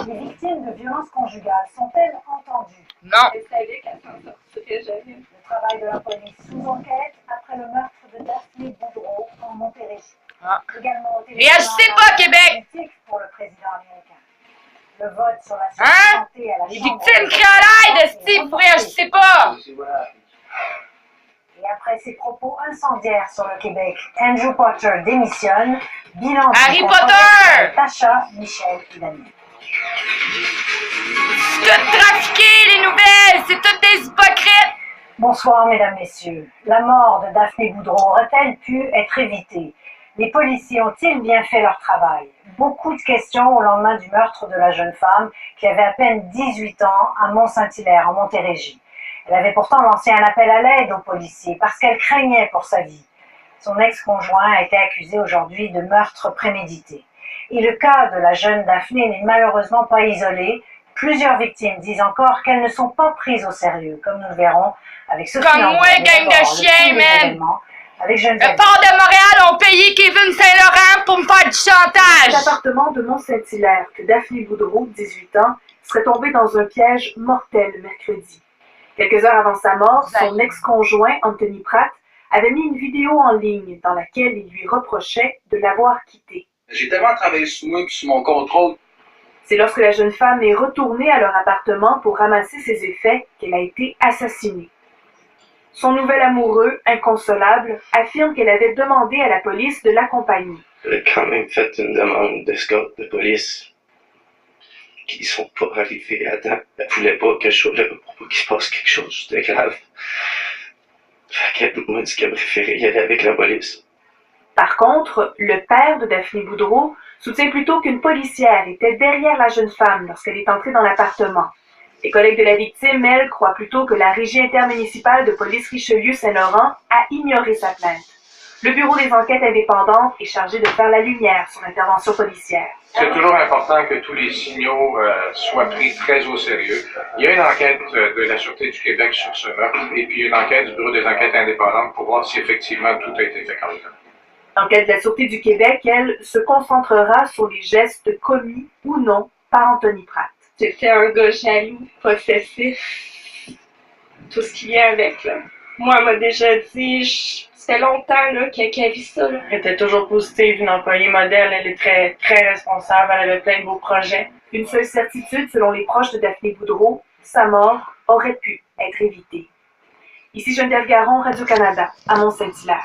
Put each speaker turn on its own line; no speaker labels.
Non!
Les victimes de violences conjugales sont-elles entendues?
Non!
Elle savait qu'elle s'en sortirait jamais.
Le travail de la police sous enquête après le meurtre de Daphné Boudreau en Montérégie.
Ah.
Également au
Réagissez pas, Québec!
politique pour le président américain. Le vote sur la
Hein?
santé à la
Les
Chambre
victimes
des
crient à l'aide, esti, vous réagissez pas!
Et après ses propos incendiaires sur le Québec, Andrew Potter démissionne. Bilan du
Harry
controverse
Potter!
avec Tacha, Michel et Daniel.
C'est tout trafiqué, les nouvelles! C'est toutes des hypocrites!
Bonsoir, mesdames, messieurs. La mort de Daphné Boudreau aurait-elle pu être évitée? Les policiers ont-ils bien fait leur travail? Beaucoup de questions au lendemain du meurtre de la jeune femme qui avait à peine 18 ans à Mont-Saint-Hilaire, en Montérégie. Elle avait pourtant lancé un appel à l'aide aux policiers parce qu'elle craignait pour sa vie. Son ex-conjoint a été accusé aujourd'hui de meurtre prémédité. Et le cas de la jeune Daphné n'est malheureusement pas isolé. Plusieurs victimes disent encore qu'elles ne sont pas prises au sérieux, comme nous le verrons avec Sophie
Comme
Landry.
moi, gang de chiens, man!
Avec
Le
Geneviève.
port de Montréal ont payé Kevin Saint-Laurent pour me faire du chantage!
L'appartement de Mont-Saint-Hilaire que Daphné Boudreau, 18 ans, serait tombée dans un piège mortel mercredi. Quelques heures avant sa mort, son ex-conjoint, Anthony Pratt, avait mis une vidéo en ligne dans laquelle il lui reprochait de l'avoir quitté.
J'ai tellement travaillé sur moi et sur mon contrôle.
C'est lorsque la jeune femme est retournée à leur appartement pour ramasser ses effets qu'elle a été assassinée. Son nouvel amoureux, inconsolable, affirme qu'elle avait demandé à la police de l'accompagner.
Elle a quand même fait une demande d'escorte de police qui sont pas arrivés à temps. Elle voulait pas que je sois là pour pas qu'il se passe quelque chose de grave. Fait qu'elle m'a dit qu'elle préférait y aller avec la police.
Par contre, le père de Daphné Boudreau soutient plutôt qu'une policière était derrière la jeune femme lorsqu'elle est entrée dans l'appartement. Les collègues de la victime, elles, croient plutôt que la Régie intermunicipale de police Richelieu-Saint-Laurent a ignoré sa plainte. Le bureau des enquêtes indépendantes est chargé de faire la lumière sur l'intervention policière.
C'est toujours important que tous les signaux soient pris très au sérieux. Il y a une enquête de la Sûreté du Québec sur ce meurtre et puis une enquête du Bureau des enquêtes indépendantes pour voir si effectivement tout a été fait comme ça.
L'enquête de la Sûreté du Québec, elle, se concentrera sur les gestes commis ou non par Anthony Pratt.
J'étais un gars jaloux, possessif, tout ce qui vient avec, là. Moi, elle m'a déjà dit, ça fait longtemps là, qu'elle vit ça. Là.
Elle était toujours positive, une employée modèle, elle est très, très responsable, elle avait plein de beaux projets.
Une seule certitude, selon les proches de Daphné Boudreau, sa mort aurait pu être évitée. Ici Geneviève Garon, Radio-Canada, à Mont-Saint-Hilaire.